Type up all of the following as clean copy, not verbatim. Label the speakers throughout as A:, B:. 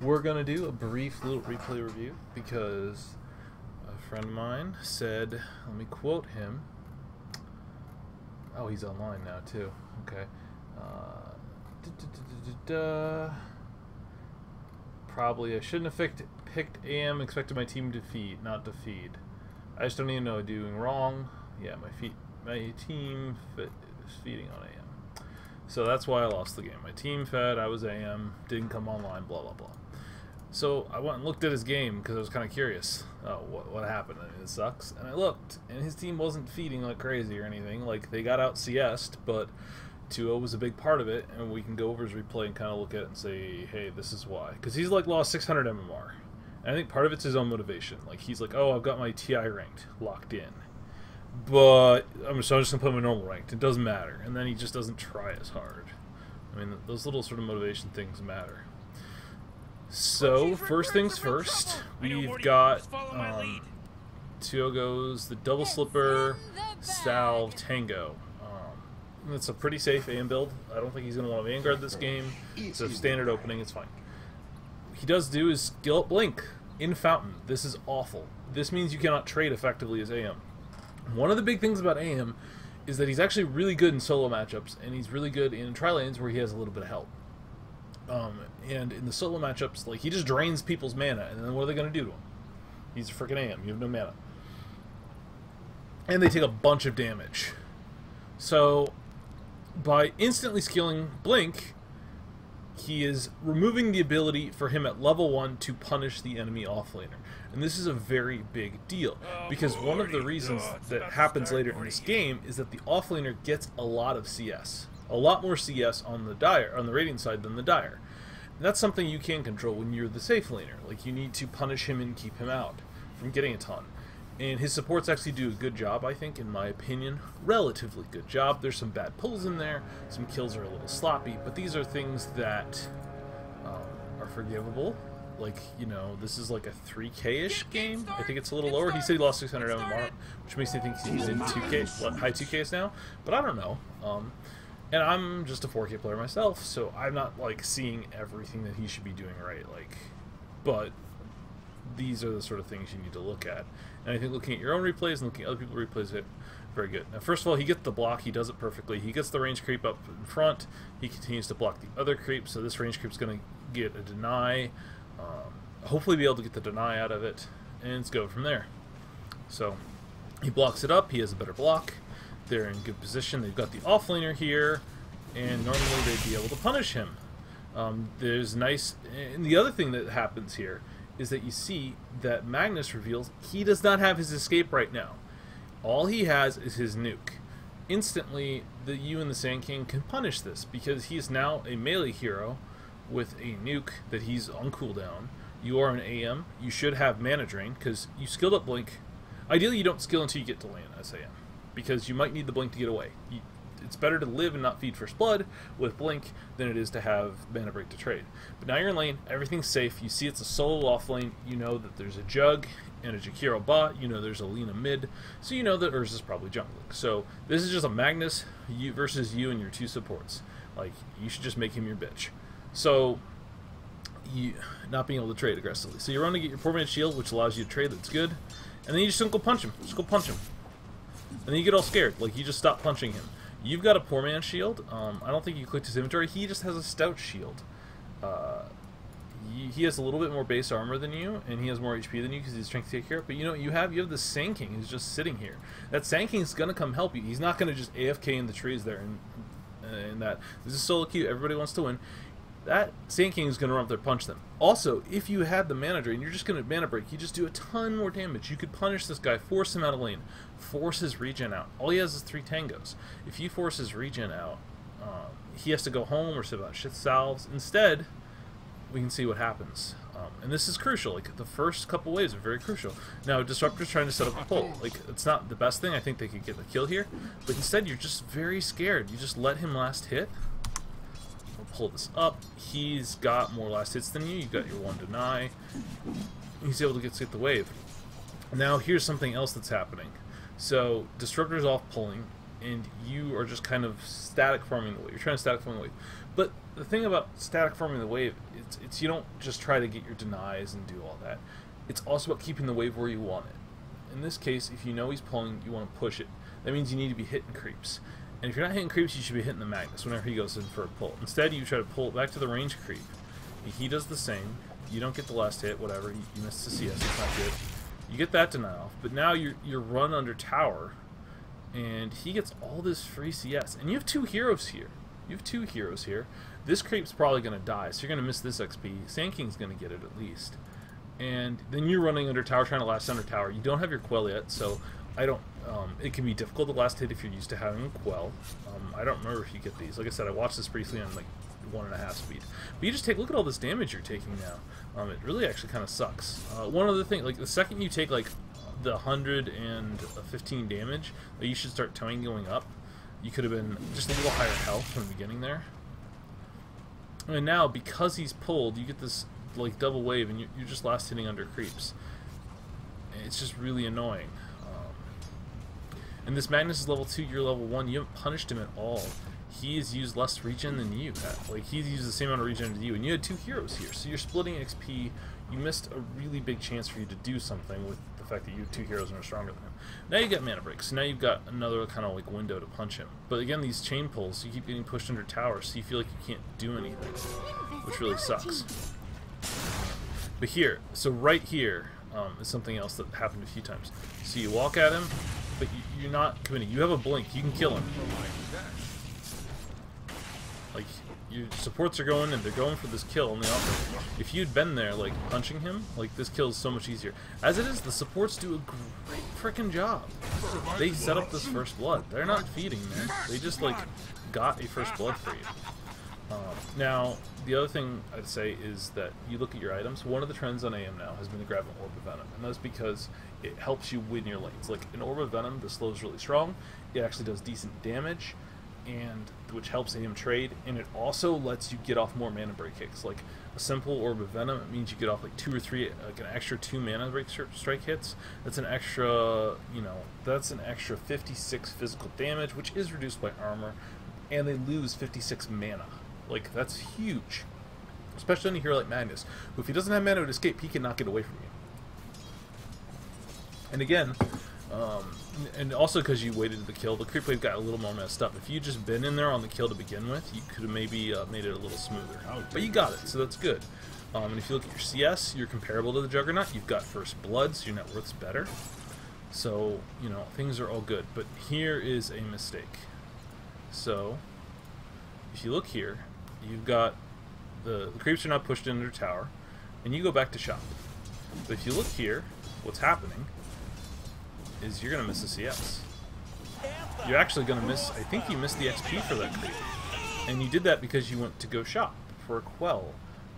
A: We're going to do a brief little replay review because a friend of mine said, let me quote him. Oh, he's online now too. Okay. Probably I shouldn't have picked AM, expected my team to feed, not to feed. I just don't even know what I'm doing wrong. Yeah, my team is feeding on AM. So that's why I lost the game. My team fed, I was AM, didn't come online, blah, blah, blah. So I went and looked at his game because I was kind of curious. Oh, what happened? I mean, it sucks. And I looked, and his team wasn't feeding like crazy or anything. Like, they got out CS'd, but 2-0 was a big part of it, and we can go over his replay and kind of look at it and say, hey, this is why. Because he's, like, lost 600 MMR. And I think part of it's his own motivation. Like, he's like, oh, I've got my TI ranked locked in. But I'm just going to put my normal ranked. It doesn't matter. And then he just doesn't try as hard. I mean, those little sort of motivation things matter. So, first things first, we've got Tuo goes the double slipper, salve, tango. It's a pretty safe AM build. I don't think he's going to want to Vanguard this game. It's a standard opening, it's fine. He does do is skill up Blink in Fountain. This is awful. This means you cannot trade effectively as AM. One of the big things about AM is that he's actually really good in solo matchups, and he's really good in tri-lanes where he has a little bit of help. And in the solo matchups, like, he just drains people's mana, and then what are they going to do to him? He's a freaking AM. You have no mana. And they take a bunch of damage. So, by instantly skilling Blink, he is removing the ability for him at level 1 to punish the enemy offlaner. And this is a very big deal, because one of the reasons that happens later in this game is that the offlaner gets a lot of CS. A lot more CS on the Radiant side than the Dire. And that's something you can control when you're the safe laner. Like, you need to punish him and keep him out from getting a ton. And his supports actually do a good job, I think, in my opinion. Relatively good job. There's some bad pulls in there. Some kills are a little sloppy. But these are things that are forgivable. Like, you know, this is like a 3K-ish game. I think it's a little lower. He said he lost 600 MMR, which makes me think he's in 2K, high 2Ks now. But I don't know. And I'm just a 4K player myself, so I'm not, like, seeing everything that he should be doing right. Like, but these are the sort of things you need to look at. And I think looking at your own replays and looking at other people's replays, it very good. Now, first of all, he gets the block. He does it perfectly. He gets the range creep up in front. He continues to block the other creep, so this range creep's going to get a deny. Hopefully be able to get the deny out of it, and let's go from there. So he blocks it up. He has a better block. They're in good position. They've got the offlaner here, and normally they'd be able to punish him. There's nice... And the other thing that happens here is that you see that Magnus reveals he does not have his escape right now. All he has is his nuke. Instantly, you and the Sand King can punish this, because he is now a melee hero with a nuke that he's on cooldown. You are an AM. You should have mana drain, because you skilled up Blink. Ideally, you don't skill until you get to land as AM, because you might need the Blink to get away. It's better to live and not feed First Blood with Blink than it is to have Mana Break to trade. But now you're in lane, everything's safe, you see it's a solo off lane, you know that there's a Jug and a Jakiro bot, you know there's a Lina mid, so you know that Urza's probably jungling. So this is just a Magnus versus you and your two supports. Like, you should just make him your bitch. So, you not being able to trade aggressively. So you run to get your poor man's shield, which allows you to trade, that's good. And then you just don't go punch him. Just go punch him. And then you get all scared. Like, you just stop punching him. You've got a poor man's shield. I don't think you clicked his inventory. He just has a stout shield. He has a little bit more base armor than you, and he has more HP than you because he's strength to take care of. But you know what you have? You have the Sand King who's just sitting here. That Sand King's gonna come help you. He's not gonna just AFK in the trees there and that. This is solo queue. Everybody wants to win. That Sand King is going to run up there and punch them. Also, if you had the mana drain, you're just going to mana break. You just do a ton more damage. You could punish this guy, force him out of lane, force his regen out. All he has is 3 tangos. If you force his regen out, he has to go home or sit about shit salves. Instead, we can see what happens. And this is crucial. Like, the first couple waves are very crucial. Now, Disruptor's trying to set up a pull. Like, it's not the best thing. I think they could get the kill here. But instead, you're just very scared. You just let him last hit. Pull this up. He's got more last hits than you. You've got your 1 deny. He's able to get the wave. Now here's something else that's happening. So Disruptor's off pulling, and you are just kind of static farming the wave. You're trying to static farm the wave. But the thing about static farming the wave, it's you don't just try to get your denies and do all that. It's also about keeping the wave where you want it. In this case, if you know he's pulling, you want to push it. That means you need to be hitting creeps. And if you're not hitting creeps, you should be hitting the Magnus whenever he goes in for a pull. Instead, you try to pull it back to the range creep. He does the same. You don't get the last hit, whatever. You missed the CS, it's not good. You get that deny off, but now you're run under tower, and he gets all this free CS. And you have 2 heroes here. You have 2 heroes here. This creep's probably going to die, so you're going to miss this XP. Sand King's going to get it at least. And then you're running under tower, trying to last under tower. You don't have your Quell yet, so I don't... it can be difficult to last hit if you're used to having a Quell. I don't remember if you get these. Like I said, I watched this briefly on like 1.5 speed. But you just take... Look at all this damage you're taking now. It really actually kind of sucks. One other thing, like the second you take like the 115 damage, you should start towing going up. You could have been just a little higher health from the beginning there. And now, because he's pulled, you get this like double wave, and you're just last hitting under creeps. It's just really annoying. And this Magnus is level 2, you're level 1. You haven't punished him at all. He has used less regen than you have. Like, he's used the same amount of regen as you, and you had 2 heroes here. So you're splitting XP. You missed a really big chance for you to do something with the fact that you have 2 heroes and are stronger than him. Now you got mana breaks, so now you've got another kind of like window to punch him. But again, these chain pulls, you keep getting pushed under tower, so you feel like you can't do anything, which really sucks. But here, so right here, is something else that happened a few times. So you walk at him, but you're not committing. You have a blink, you can kill him. Like, your supports are going and they're going for this kill on the offense. If you'd been there, like, punching him, like, this kill is so much easier. As it is, the supports do a great frickin' job. They set up this first blood. They're not feeding there. They just, like, got a first blood for you. Now, the other thing I'd say is that you look at your items. One of the trends on AM now has been to grab an Orb of Venom, and that's because it helps you win your lanes. Like, an Orb of Venom, the slow is really strong. It actually does decent damage, and which helps AM trade, and it also lets you get off more mana break hits. Like a simple Orb of Venom, it means you get off like 2 or 3, like an extra 2 mana break strike hits. That's an extra, you know, that's an extra 56 physical damage, which is reduced by armor, and they lose 56 mana. Like, that's huge, especially on a hero like Magnus, who if he doesn't have mana to escape, he cannot get away from you. And again, and also because you waited to the kill, the creep wave got a little more messed up. If you'd just been in there on the kill to begin with, you could have maybe made it a little smoother. But you got it, so that's good. And if you look at your CS, you're comparable to the Juggernaut. You've got first blood, so your net worth's better. So, you know, things are all good. But here is a mistake. So, if you look here, you've got the creeps are not pushed into tower, and you go back to shop. But if you look here, what's happening is you're going to miss the CS. You're actually going to miss, I think you missed the XP for that creep. And you did that because you went to go shop for a Quell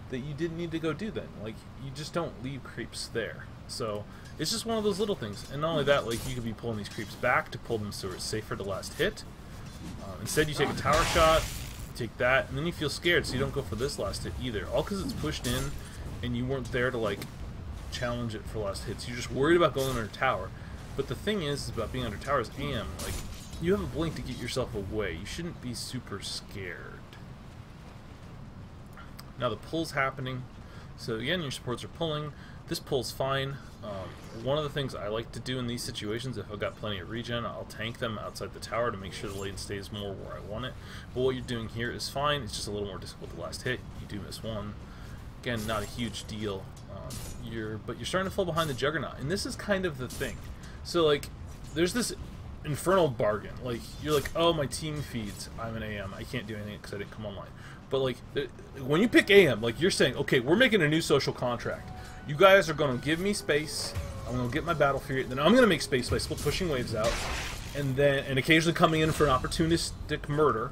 A: that you didn't need to go do then. Like, you just don't leave creeps there. So, it's just one of those little things. And not only that, like, you could be pulling these creeps back to pull them so it's safer to last hit. Instead, you take a tower shot, take that, and then you feel scared, so you don't go for this last hit either. All because it's pushed in, and you weren't there to, like, challenge it for last hits. You're just worried about going under tower. But the thing is about being under tower is AM. Like, you have a blink to get yourself away. You shouldn't be super scared. Now the pull's happening. So again, your supports are pulling. This pull's fine. One of the things I like to do in these situations, if I've got plenty of regen, I'll tank them outside the tower to make sure the lane stays more where I want it. But what you're doing here is fine. It's just a little more difficult the last hit. You do miss one. Again, not a huge deal. But you're starting to fall behind the Juggernaut, and this is kind of the thing. So, like, there's this infernal bargain. Like, you're like, oh, my team feeds. I'm an AM. I can't do anything because I didn't come online. But, like, when you pick AM, like, you're saying, okay, we're making a new social contract. You guys are going to give me space. I'm going to get my battle period. Then I'm going to make space by pushing waves out. And occasionally coming in for an opportunistic murder.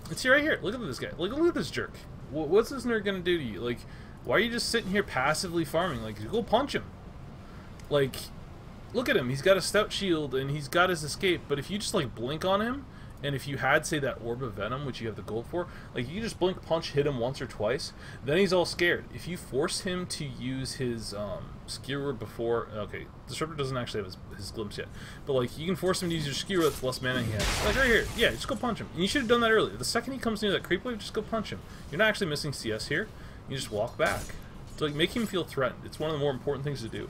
A: It's here right here. Look at this guy. Look at this jerk. What's this nerd going to do to you? Like, why are you just sitting here passively farming? Like, go punch him. Like, look at him. He's got a stout shield and he's got his escape. But if you just, like, blink on him And if you had, say, that Orb of Venom, which you have the gold for, like, you just blink, punch, hit him once or twice, then he's all scared. If you force him to use his Skewer before... Okay, Disruptor doesn't actually have his glimpse yet. But, like, you can force him to use your Skewer with less mana he has. Like, right here. Yeah, just go punch him. And you should have done that earlier. The second he comes near that creep wave, just go punch him. You're not actually missing CS here. You just walk back. So, like, make him feel threatened. It's one of the more important things to do.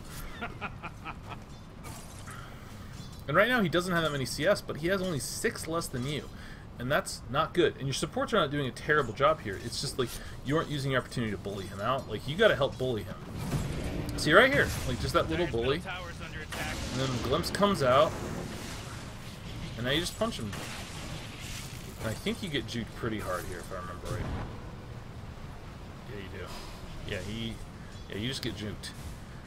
A: And right now he doesn't have that many CS, but he has only 6 less than you. And that's not good. And your supports are not doing a terrible job here. It's just like you aren't using your opportunity to bully him out. Like, you gotta help bully him. See right here, like just that little bully. And then the glimpse comes out. And now you just punch him. And I think you get juked pretty hard here if I remember right. Yeah, you do. Yeah, you just get juked.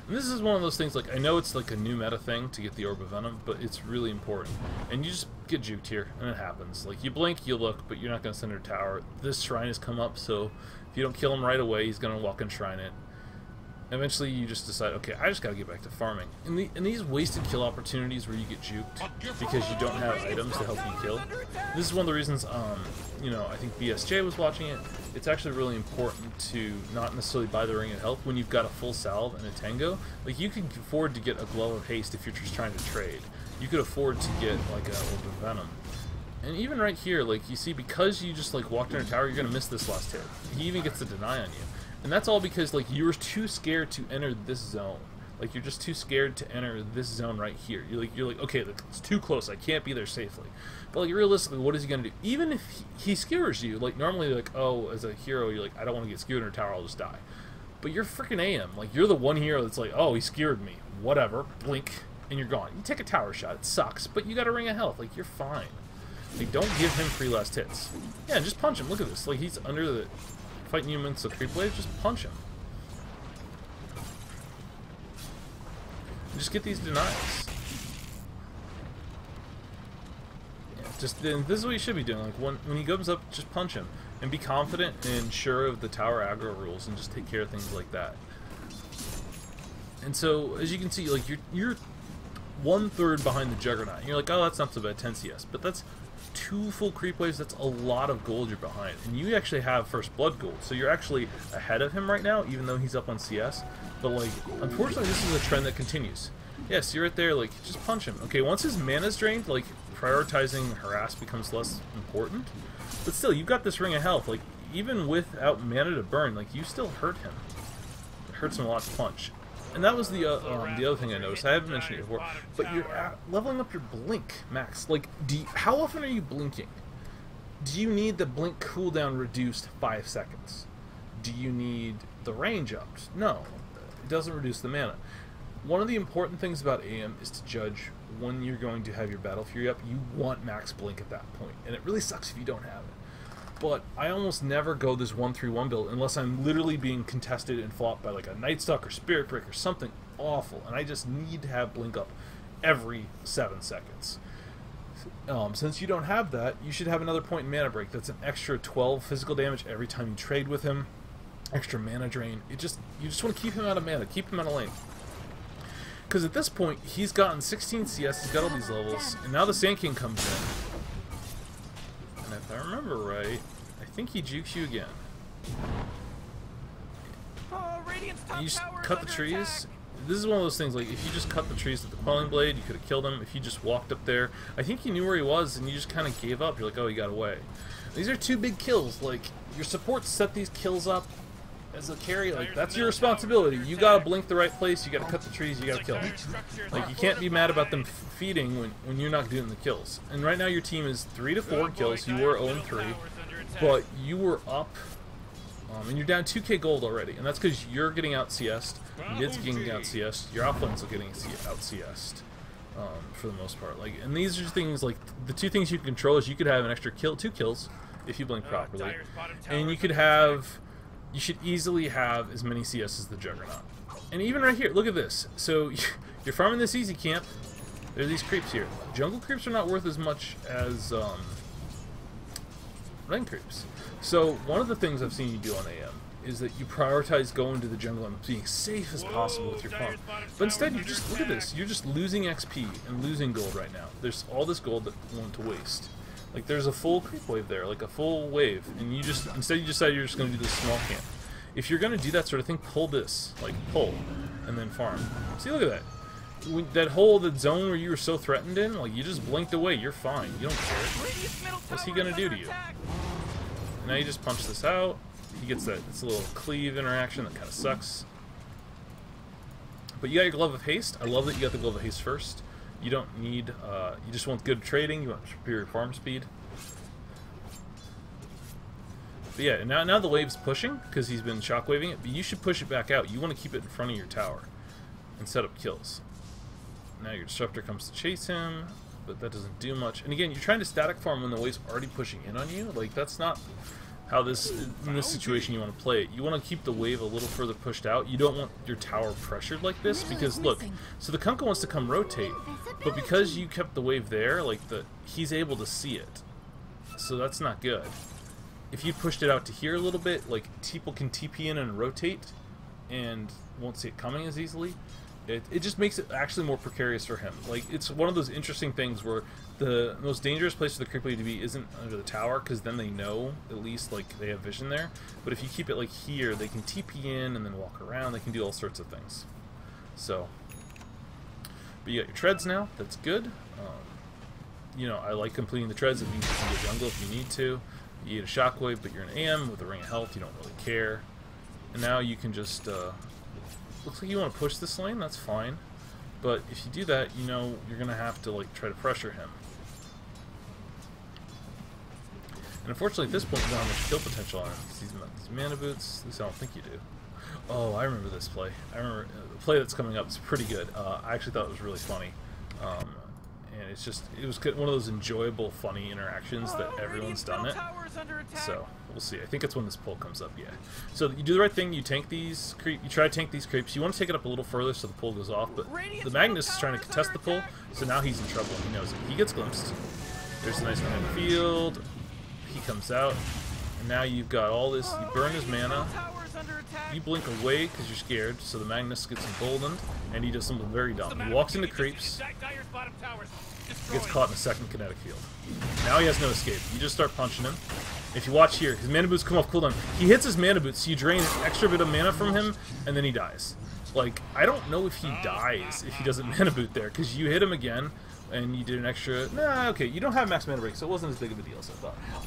A: And this is one of those things, like, I know it's like a new meta thing to get the Orb of Venom, but it's really important. And you just get juked here, and it happens. Like, you blink, you look, but you're not going to send her tower. This shrine has come up, so if you don't kill him right away, he's going to walk and shrine it. Eventually, you just decide, okay, I just got to get back to farming. In these wasted kill opportunities where you get juked because you don't have items to help you kill, this is one of the reasons, you know, I think BSJ was watching it. It's actually really important to not necessarily buy the Ring of Health when you've got a full salve and a tango. Like, you can afford to get a Glow of Haste if you're just trying to trade. You could afford to get, like, a Orb of Venom. And even right here, like, you see, because you just, like, walked in a tower, you're going to miss this last hit. He even gets to deny on you. And that's all because, like, you were too scared to enter this zone. Like, you're just too scared to enter this zone right here. You're like, okay, it's too close. I can't be there safely. But, like, realistically, what is he going to do? Even if he skewers you, like, normally, like, oh, as a hero, you're like, I don't want to get skewered in a tower, I'll just die. But you're freaking AM. Like, you're the one hero that's like, oh, he skewered me. Whatever. Blink, and you're gone. You take a tower shot. It sucks, but you got a Ring of Health. Like, you're fine. Like, don't give him free last hits. Yeah, just punch him. Look at this. Like, he's under the... Fighting you against a creep wave, just punch him. Just get these denials. Yeah, this is what you should be doing. Like when he comes up, just punch him and be confident and sure of the tower aggro rules, and just take care of things like that. And so, as you can see, like you're 1/3 behind the Juggernaut. And you're like, oh, that's not so bad, 10 CS, but that's 2 full creep waves. That's a lot of gold you're behind, and you actually have first blood gold, so you're actually ahead of him right now, even though he's up on CS. But, like, unfortunately, this is a trend that continues. Yes, you're right there. Like, just punch him. Okay, once his mana's drained, like, prioritizing harass becomes less important. But still, you've got this Ring of Health. Like, even without mana to burn, like, you still hurt him. It hurts him a lot to punch. And that was the other thing I noticed. I haven't mentioned it before, but you're leveling up your blink, Max. Like, how often are you blinking? Do you need the blink cooldown reduced 5 seconds? Do you need the range upped? No, it doesn't reduce the mana. One of the important things about AM is to judge when you're going to have your Battle Fury up. You want max blink at that point, and it really sucks if you don't have it. But I almost never go this 1-3-1 build unless I'm literally being contested and fought by like a Nightstuck or Spirit Break or something awful, and I just need to have blink up every 7 seconds. Since you don't have that, you should have another point in mana break. That's an extra 12 physical damage every time you trade with him. Extra mana drain. You just want to keep him out of mana, keep him out of lane. Because at this point, he's gotten 16 CS, he's got all these levels, and now the Sand King comes in. And if I remember right, I think he jukes you again. You just cut the trees. This is one of those things, like, if you just cut the trees with the Quelling Blade, you could have killed him. If you just walked up there, I think you knew where he was, and you just kind of gave up. You're like, oh, he got away. These are 2 big kills. Like, your supports set these kills up as a carry. Like, that's your responsibility. You gotta blink the right place, you gotta cut the trees, you gotta kill them. Like, you can't be mad about them feeding when you're not doing the kills. And right now your team is 3 to 4 kills. You were 0-3, but you were up, and you're down 2k gold already. And that's because you're getting out CS'd, Mid's getting out CS'd, your offlanes are getting out CS'd. For the most part. Like, and these are things, like, the 2 things you can control is you could have an extra 2 kills if you blink properly, and you could have... You should easily have as many CS as the Juggernaut. And even right here, look at this. So, you're farming this easy camp. There are these creeps here. Jungle creeps are not worth as much as lane creeps. So, one of the things I've seen you do on AM is that you prioritize going to the jungle and being safe as possible with your farm. But instead, you just, look at this. You're just losing XP and losing gold right now. There's all this gold that went to waste. Like, there's a full creep wave there, like a full wave, and you just, instead you decide you're just going to do this small camp. If you're going to do that sort of thing, pull this, like pull, and then farm. See, look at that. That whole, that zone where you were so threatened in, like, you just blinked away, you're fine, you don't care. What's he going to do to you? And now you just punch this out, he gets that, it's a little cleave interaction that kind of sucks. But you got your Glove of Haste. I love that you got the Glove of Haste first. You don't need, you just want good trading, you want superior farm speed. But yeah, and now the wave's pushing, because he's been shockwaving it, but you should push it back out. You want to keep it in front of your tower and set up kills. Now your Disruptor comes to chase him, but that doesn't do much. And again, you're trying to static farm when the wave's already pushing in on you. Like, that's not how this, in this situation, you want to play it. You want to keep the wave a little further pushed out. You don't want your tower pressured like this, because look, so the Kunkka wants to come rotate, but because you kept the wave there, like, he's able to see it. So that's not good. If you pushed it out to here a little bit, like, people can TP in and rotate and won't see it coming as easily. It just makes it actually more precarious for him. Like, it's one of those interesting things where the most dangerous place for the creep wave to be isn't under the tower, because then they know, at least, like, they have vision there. But if you keep it, like, here, they can TP in and then walk around. They can do all sorts of things. So, but you got your treads now. That's good. You know, I like completing the treads. It means you can go jungle if you need to. You get a shockwave, but you're an AM with a ring of health. You don't really care. And now you can just... looks like you want to push this lane, that's fine. But if you do that, you know you're going to have to, like, try to pressure him. And unfortunately at this point you don't have much kill potential on him. These mana boots, at least I don't think you do. Oh, I remember this play. I remember the play that's coming up is pretty good. I actually thought it was really funny. And it's just, it was one of those enjoyable, funny interactions that everyone's done it. So, we'll see. I think it's when this pull comes up, yeah. So, you do the right thing, you tank these you try to tank these creeps. You want to take it up a little further so the pull goes off, but the Magnus is trying to contest the pull, so now he's in trouble and he knows it. He gets glimpsed. There's a nice kind of field. He comes out, and now you've got all this, you burn his mana. You blink away because you're scared, so the Magnus gets emboldened, and he does something very dumb. He walks into creeps, gets caught in a second kinetic field. Now he has no escape. You just start punching him. If you watch here, his mana boots come off cooldown. He hits his mana boots, so you drain an extra bit of mana from him, and then he dies. Like, I don't know if he dies if he doesn't mana boot there, because you hit him again, and you did an extra... Nah, okay, you don't have max mana break, so it wasn't as big of a deal as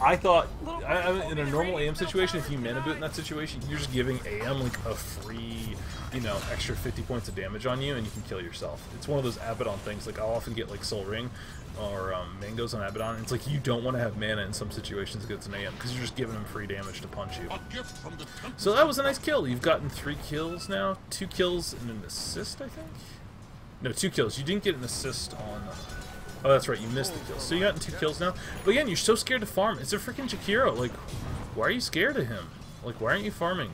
A: I thought. In a normal AM situation, if you mana boot in that situation, you're just giving AM, like, a free, you know, extra 50 points of damage on you, and you can kill yourself. It's one of those Abaddon things. Like, I'll often get, like, Soul Ring or Mangoes on Abaddon, and it's like you don't want to have mana in some situations against an AM, because you're just giving him free damage to punch you. So that was a nice kill. You've gotten 3 kills now. 2 kills and an assist, I think? No, 2 kills. You didn't get an assist on... oh, that's right. You missed the kill. So you got 2 kills now. But again, you're so scared to farm. It's a freaking Jakiro. Like, why are you scared of him? Like, why aren't you farming?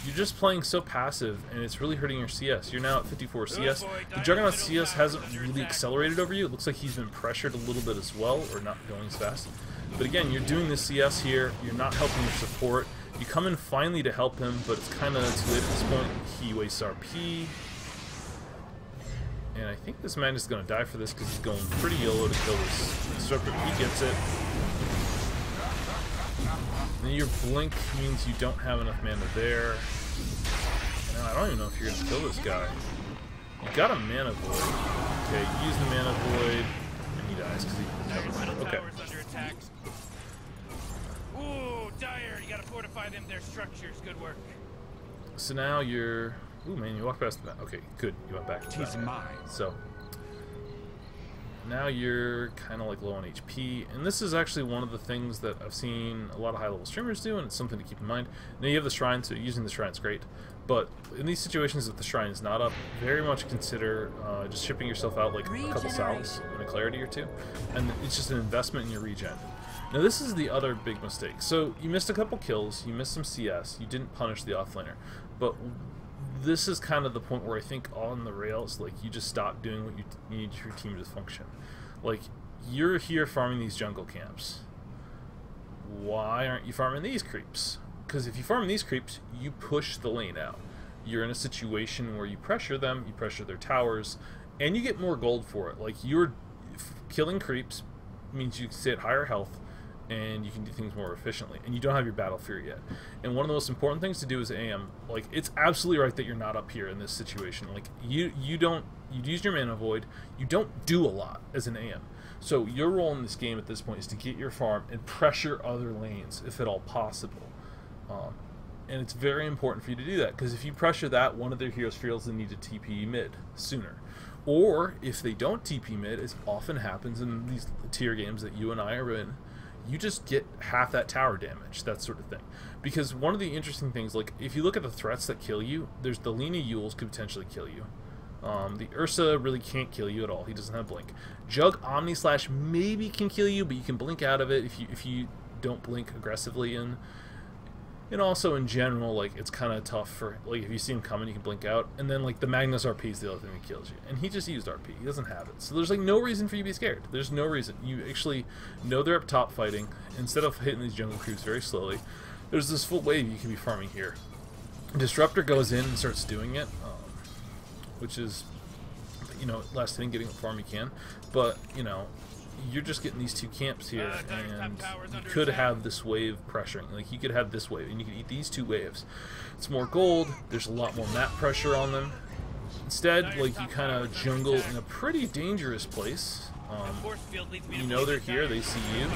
A: You're just playing so passive, and it's really hurting your CS. You're now at 54 CS. The Juggernaut CS hasn't really accelerated over you. It looks like he's been pressured a little bit as well, or not going as fast. But again, you're doing the CS here. You're not helping your support. You come in finally to help him, but it's kind of too late at this point. He wastes RP. And I think this man is going to die for this because he's going pretty YOLO to kill this Disruptor. He gets it. And then your blink means you don't have enough mana there. And I don't even know if you're going to kill this guy. You got a mana void. Okay, use the mana void, and he dies because he doesn't have mana. Okay.
B: Ooh, dire! You gotta fortify them, their structures. Good work.
A: So now you're... ooh, man, you walked past the back. Okay, good. You went back to the back. So, now you're kind of like low on HP, and this is actually one of the things that I've seen a lot of high-level streamers do, and it's something to keep in mind. Now you have the Shrine, so using the Shrine is great, but in these situations if the Shrine is not up, very much consider just shipping yourself out like a couple salves and a Clarity or 2, and it's just an investment in your regen. Now this is the other big mistake. So you missed a couple kills, you missed some CS, you didn't punish the offlaner, but this is kind of the point where I think on the rails, like, you just stop doing what you need your team to function. Like, you're here farming these jungle camps. Why aren't you farming these creeps? Because if you farm these creeps, you push the lane out. You're in a situation where you pressure them, you pressure their towers, and you get more gold for it. Like, you're killing creeps, means you can stay at higher health, and you can do things more efficiently, and you don't have your Battle Fury yet. And one of the most important things to do as AM, like, it's absolutely right that you're not up here in this situation. Like, you use your Mana Void, you don't do a lot as an AM. So your role in this game at this point is to get your farm and pressure other lanes, if at all possible. And it's very important for you to do that, because if you pressure that, one of their heroes feels the need to TP mid sooner. Or, if they don't TP mid, as often happens in these tier games that you and I are in, you just get half that tower damage, that sort of thing. Because one of the interesting things, like, if you look at the threats that kill you, there's the Lena Yules could potentially kill you. The Ursa really can't kill you at all. He doesn't have blink. Jug Omni Slash maybe can kill you, but you can blink out of it if you don't blink aggressively. And also in general, like, it's kind of tough for, like, if you see him coming, you can blink out. And then, like, the Magnus RP is the other thing that kills you. And he just used RP. He doesn't have it. So there's, like, no reason for you to be scared. There's no reason. You actually know they're up top fighting. Instead of hitting these jungle creeps very slowly, there's this full wave you can be farming here. Disruptor goes in and starts doing it, which is, you know, last hitting, getting what farm you can. But, you know, you're just getting these two camps here, and you could have this wave pressuring. Like, you could have this wave, and you could eat these two waves. It's more gold, there's a lot more map pressure on them. Instead, like, you kind of jungle in a pretty dangerous place. You know they're here, they see you.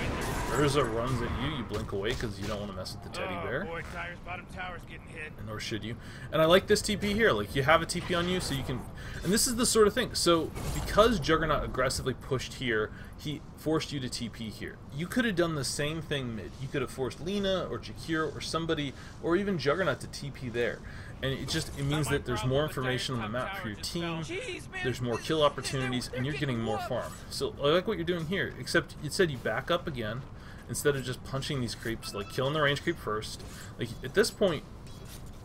A: Urza runs at you, you blink away because you don't want to mess with the teddy bear.
B: Boy, bottom tower's getting hit.
A: Nor should you. And I like this TP here, like, you have a TP on you, so you can... And this is the sort of thing, so because Juggernaut aggressively pushed here, he forced you to TP here. You could have done the same thing mid. You could have forced Lena or Jakiro or somebody, or even Juggernaut to TP there. And it means that there's more information on the map for your team, there's more kill opportunities, and you're getting more farm. So I like what you're doing here, except instead you back up again, instead of just punching these creeps, like killing the range creep first. Like, at this point,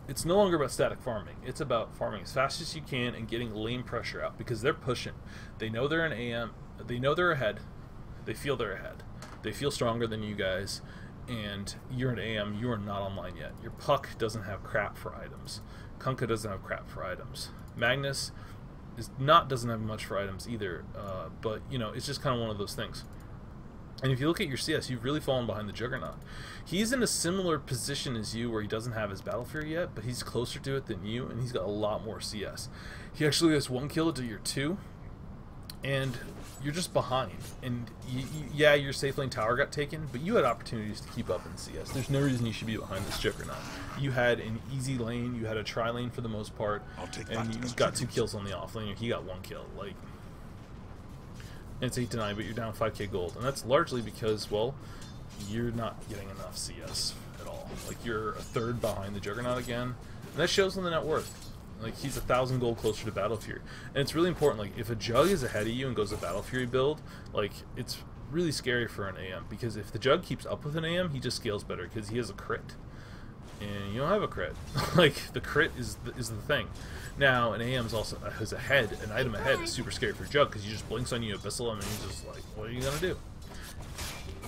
A: it's no longer about static farming, it's about farming as fast as you can and getting lane pressure out, because they're pushing. They know they're an AM, they know they're ahead, they feel they're ahead, they feel stronger than you guys, and you're an AM, you are not online yet. Your Puck doesn't have crap for items. Kunkka doesn't have crap for items. Magnus doesn't have much for items either, but, you know, it's just kind of one of those things. And if you look at your CS, you've really fallen behind the Juggernaut. He's in a similar position as you where he doesn't have his Battle Fury yet, but he's closer to it than you, and he's got a lot more CS. He actually has 1 kill to your 2, and you're just behind. And yeah, your safe lane tower got taken, but you had opportunities to keep up in CS. There's no reason you should be behind this Juggernaut. You had an easy lane, you had a tri lane for the most part, and you got 2 kills on the off lane, and he got 1 kill. Like, it's 8-9, but you're down 5k gold, and that's largely because, well, you're not getting enough CS at all. Like, you're a third behind the Juggernaut again, and that shows on the net worth. Like, he's 1,000 gold closer to Battle Fury. And it's really important, like, if a Jug is ahead of you and goes to Battle Fury build, like, it's really scary for an AM, because if the Jug keeps up with an AM, he just scales better, because he has a crit. And you don't have a crit. Like, the crit is the thing. Now, an AM is also has a head, an item ahead is super scary for Jug, because he just blinks on you, Abyssal him, and he's just like, what are you gonna do?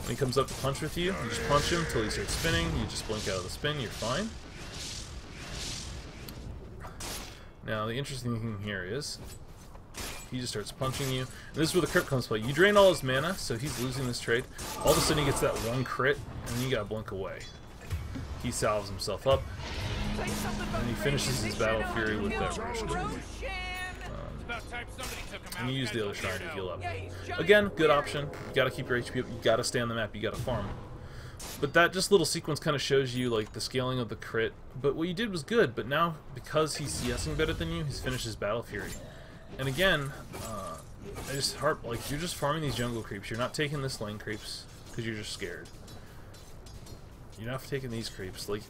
A: When he comes up to punch with you, you just punch him until he starts spinning, you just blink out of the spin, you're fine. Now, the interesting thing here is, he just starts punching you, and this is where the crit comes play. You drain all his mana, so he's losing this trade. All of a sudden he gets that 1 crit, and then you gotta blink away. He salves himself up, and he finishes his Battle Fury with that Rush. And you use the other shrine to heal up. Again, good option. You gotta keep your HP up, you gotta stay on the map, you gotta farm. But that just little sequence kind of shows you, like, the scaling of the crit. But what you did was good, but now, because he's CSing better than you, he's finished his Battle Fury. And again, I just harp, like, you're just farming these jungle creeps. You're not taking this lane creeps, because you're just scared. You're not taking these creeps. Like,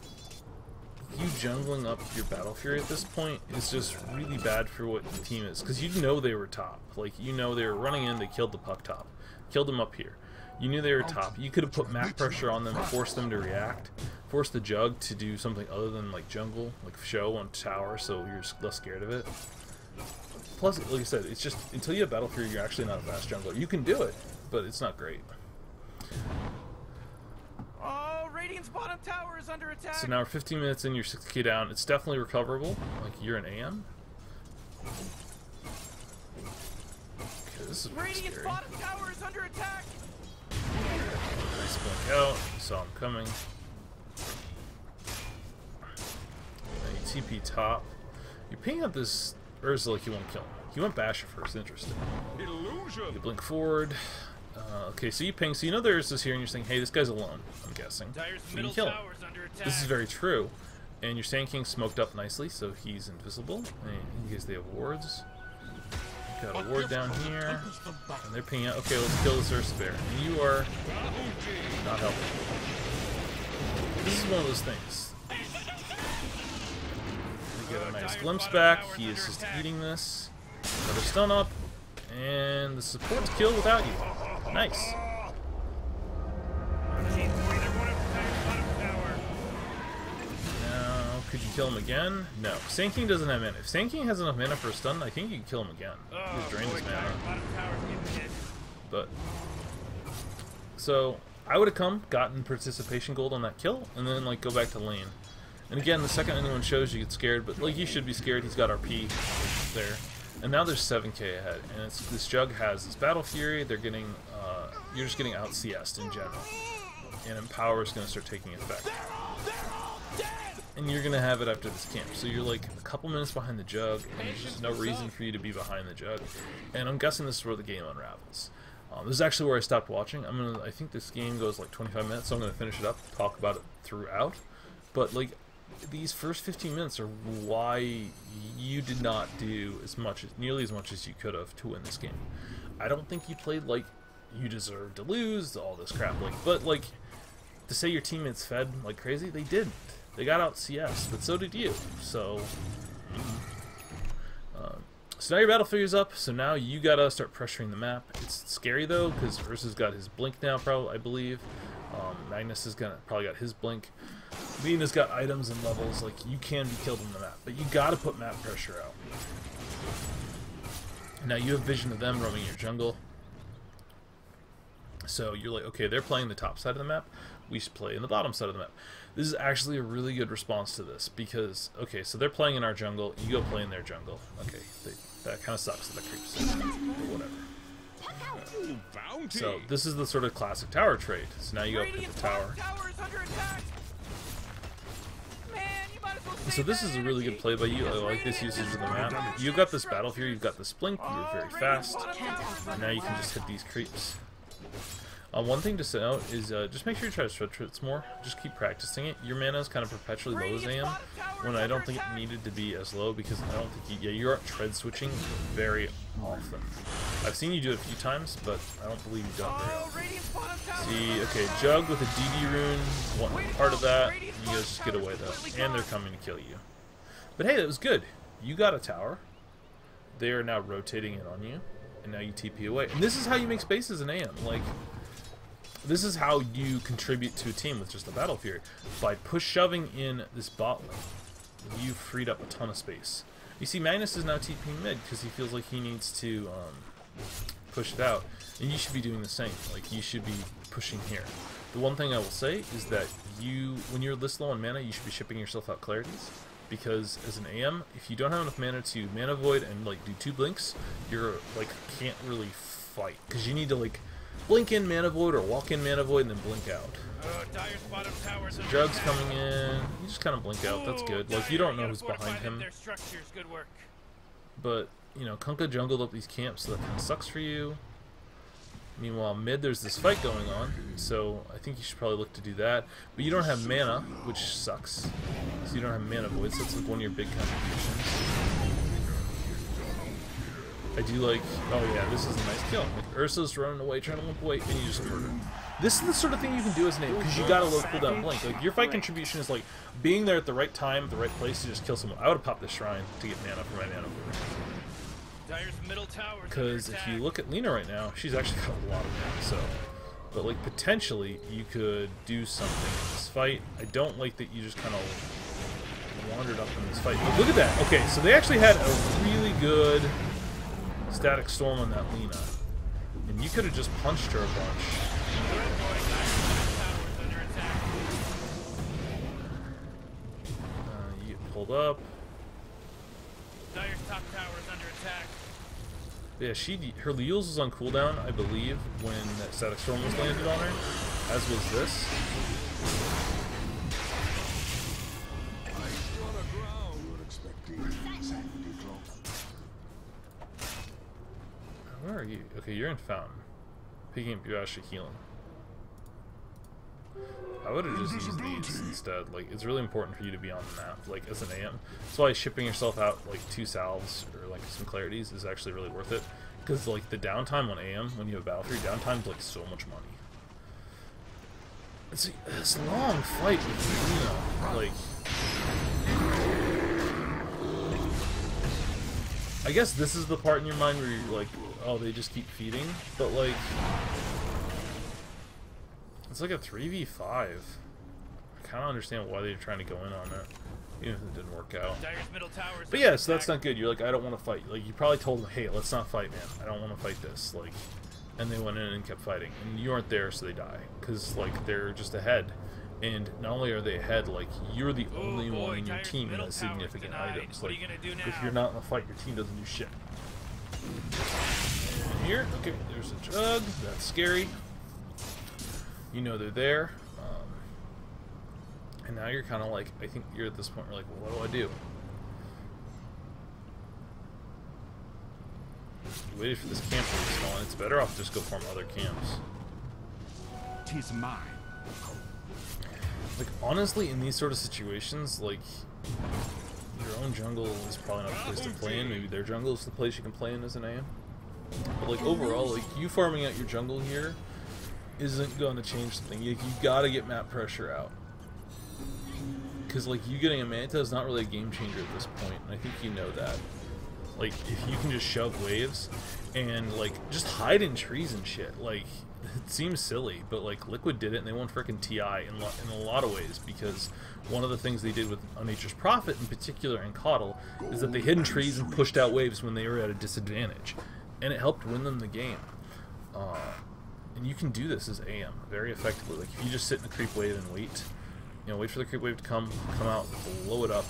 A: you jungling up your Battle Fury at this point is just really bad for what the team is. Because you know they were top. Like, you know they were running in, they killed the Puck top. Killed him up here. You knew they were top. You could have put map pressure on them, forced them to react, forced the Jug to do something other than, like, jungle, like show on tower, so you're less scared of it. Plus, like I said, it's just, until you have Battle Fury, you're actually not a fast jungler. You can do it, but it's not great.
B: Oh, Radiant's bottom tower is under attack.
A: So now we're 15 minutes in, you're 6k down. It's definitely recoverable. Like, you're an AM. Okay, this is pretty
B: Radiant's
A: scary.
B: bottom tower is under attack.
A: this blink out. Saw him coming. Now you TP top. You're pinging up this Urza like you want to kill him. You went Basher first, interesting. You blink forward. Okay, so you ping, so you know the Urza's here, and you're saying, hey, this guy's alone, I'm guessing. So you can kill him. This is very true. And your Sand King smoked up nicely, so he's invisible. And in case they have wards. Got a ward down here. And they're pinging out. Okay, let's kill this Ursa Bear. And you are not helping. This is one of those things. We get a nice glimpse back. He is just eating this. Another stun up. And the support's killed without you. Nice. Now, could you kill him again? No. Sand King doesn't have mana. If Sand King has enough mana for a stun, I think you can kill him again. Just drain his mana. But, so, I would have come, gotten participation gold on that kill, and then, like, go back to lane. And again, the second anyone shows, you get scared, but, like, you should be scared. He's got RP there. And now there's 7k ahead, and it's, this Jug has this Battle Fury. They're getting, you're just getting out CS'd in general, and Empower is going to start taking effect. And you're going to have it after this camp, so you're like a couple minutes behind the Jug, and there's just no reason for you to be behind the Jug. And I'm guessing this is where the game unravels. This is actually where I stopped watching. I think this game goes like 25 minutes, so I'm going to finish it up, talk about it throughout. But like, these first 15 minutes are why you did not do nearly as much as you could have to win this game. I don't think you played like you deserved to lose, all this crap. Like, but like, to say your teammates fed like crazy, they didn't. They got out CS, but so did you. So, so now your battle figure's up. So now you gotta start pressuring the map. It's scary though, because Ursa's got his blink now, probably I believe. Magnus has probably got his blink. Lena's got items and levels, like you can be killed on the map, but you gotta put map pressure out. Now you have vision of them roaming your jungle. So you're like, okay, they're playing the top side of the map, we should play in the bottom side of the map. This is actually a really good response to this, because, okay, so they're playing in our jungle, you go play in their jungle. Okay, that kind of sucks that creeps in, but whatever. So this is the sort of classic tower trade. So now you go pick the tower. So this is a really good play by you. I like this usage of the map. You've got this battle fury, you've got this blink, you're very fast. And now you can just hit these creeps. One thing to note is just make sure you try to stretch it more. Just keep practicing it. Your mana is kind of perpetually low as I am, when I don't think it needed to be as low, because I don't think you're tread switching very often. I've seen you do it a few times, but I don't believe you've done it very often. See, okay, Jug with a DD rune, one part of that. You guys just get away though, and they're coming to kill you. But hey, that was good. You got a tower. They are now rotating in on you, and now you TP away. And this is how you make spaces in AM. Like, this is how you contribute to a team with just the Battle Fury. By shoving in this bot lane, you've freed up a ton of space. You see, Magnus is now TPing mid because he feels like he needs to push it out, and you should be doing the same. Like, you should be pushing here. The one thing I will say is that when you're this low on mana, you should be shipping yourself out clarities, because as an AM, if you don't have enough mana to mana void and like do 2 blinks, you're like can't really fight, because you need to like blink in mana void or walk in mana void and then blink out. So Jug's coming in, you just kind of blink out. That's good. Like, you don't know who's behind him. But you know, Kunkka jungled up these camps, so that kind of sucks for you. Meanwhile, mid, there's this fight going on, so I think you should probably look to do that. But you don't have mana, which sucks. So you don't have mana void, so that's like one of your big contributions. I do like, oh yeah, this is a nice kill. Like, Ursa's running away, trying to limp away, and you just murder. This is the sort of thing you can do as an aim, because you got a low cooldown blink. Like, your fight contribution is like being there at the right time, at the right place to just kill someone. I would have popped this shrine to get mana for my mana void. Because if you look at Lena right now, she's actually got a lot of mana, so. But like, potentially, you could do something in this fight. I don't like that you just kind of wandered up in this fight. But look at that. Okay, so they actually had a really good static storm on that Lena, and you could have just punched her a bunch. You get pulled up.
B: Dire's top tower is under attack.
A: But yeah, her Leals was on cooldown, I believe, when that static storm was landed on her, as was this. Where are you? Okay, you're in Fountain. Picking up your actually healing. I would have just used these instead. Like, it's really important for you to be on the map, like, as an AM. That's why shipping yourself out, like, 2 salves or, like, some clarities is actually really worth it. Because, like, the downtime on AM, when you have Battle 3, downtime's, like, so much money. It's this long fight with Lina, like... I guess this is the part in your mind where you're like, oh, they just keep feeding, but, like... It's like a 3v5. I kind of understand why they're trying to go in on it, even if it didn't work out. But yeah, so that's not good. You're like, I don't want to fight. Like, you probably told them, hey, let's not fight, man. I don't want to fight this. Like, and they went in and kept fighting. And you aren't there, so they die. Because, like, they're just ahead. And not only are they ahead, like, you're the only one in your team that has significant items. Like, if you're not in a fight, your team doesn't do shit. And here, okay, there's a jug. That's scary. You know they're there, and now you're kind of like, I think you're at this point where like, well, what do I do? You waited for this camp to respawn. It's better off just go form other camps.
C: 'Tis mine.
A: Like, honestly, in these sort of situations, like, your own jungle is probably not the place to play in. Maybe their jungle is the place you can play in as an AM. But like, overall, like, you farming out your jungle here isn't going to change the thing. Like, you gotta get map pressure out. Because, like, you getting a Manta is not really a game changer at this point, and I think you know that. Like, if you can just shove waves and, like, just hide in trees and shit, like, it seems silly, but, like, Liquid did it, and they won frickin' TI in a lot of ways, because one of the things they did with Nature's Prophet, in particular, and Coddle, is that they hid in trees and pushed out waves when they were at a disadvantage. And it helped win them the game. And you can do this as AM very effectively. Like, if you just sit in a creep wave and wait, you know, wait for the creep wave to come out, blow it up.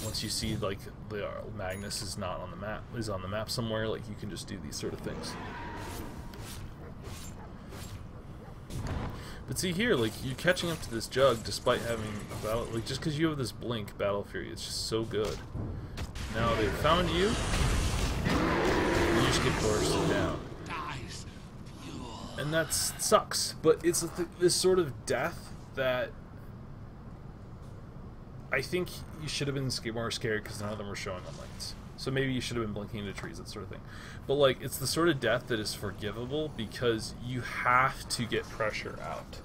A: Once you see, like, the Magnus is not on the map, is on the map somewhere, like, you can just do these sort of things. But see here, like, you're catching up to this jug despite having battle, like, just because you have this blink Battle Fury, it's just so good. Now they've found you, and you just get bursted down. And that sucks, but it's this sort of death that I think you should have been more scared because none of them were showing on lights. So maybe you should have been blinking into trees, that sort of thing. But, like, it's the sort of death that is forgivable because you have to get pressure out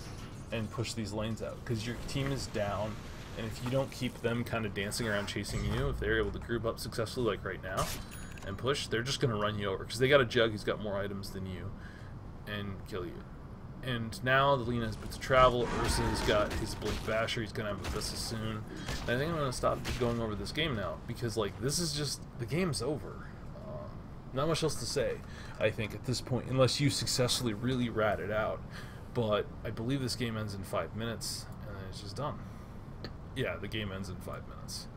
A: and push these lanes out because your team is down, and if you don't keep them kind of dancing around chasing you, if they're able to group up successfully like right now and push, they're just going to run you over because they got a jug who's got more items than you and kill you. And now the Lina has been to travel. Ursa's got his Blink Basher. He's gonna have Abyssa soon. And I think I'm gonna stop going over this game now because, like, this is just, the game's over. Not much else to say, I think, at this point, unless you successfully really rat it out. But I believe this game ends in 5 minutes, and then it's just done. Yeah, the game ends in 5 minutes.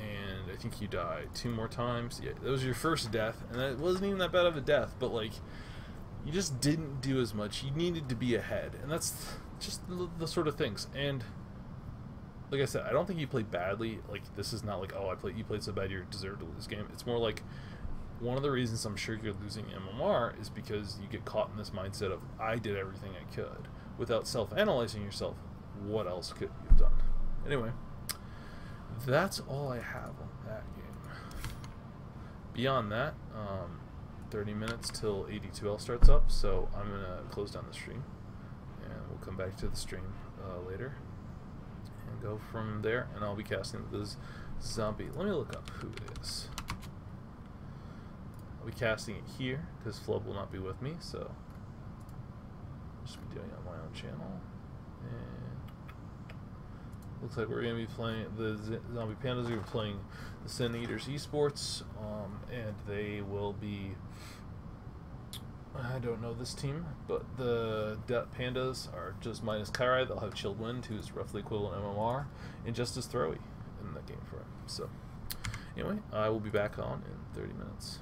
A: And I think you die 2 more times. Yeah, that was your first death, and it wasn't even that bad of a death, but, like, you just didn't do as much. You needed to be ahead, and that's just the sort of things. And like I said, I don't think you played badly. Like, this is not like, oh, you played so bad you deserve to lose this game. It's more like, one of the reasons I'm sure you're losing MMR is because you get caught in this mindset of, I did everything I could, without self-analyzing yourself. What else could you have done? Anyway, that's all I have on that game. Beyond that, 30 minutes till 82L starts up, so I'm going to close down the stream, and we'll come back to the stream later, and go from there, and I'll be casting this zombie. Let me look up who it is. I'll be casting it here, because Flub will not be with me, so I'll just be doing it on my own channel, and looks like we're going to be playing, the Zombie Pandas are playing the Sin Eaters Esports, and they will be, I don't know this team, but the Pandas are just minus Kairai. They'll have Chilled Wind, who's roughly equivalent MMR, and Justice Throwy in the game for him. So, Anyway, I will be back on in 30 minutes.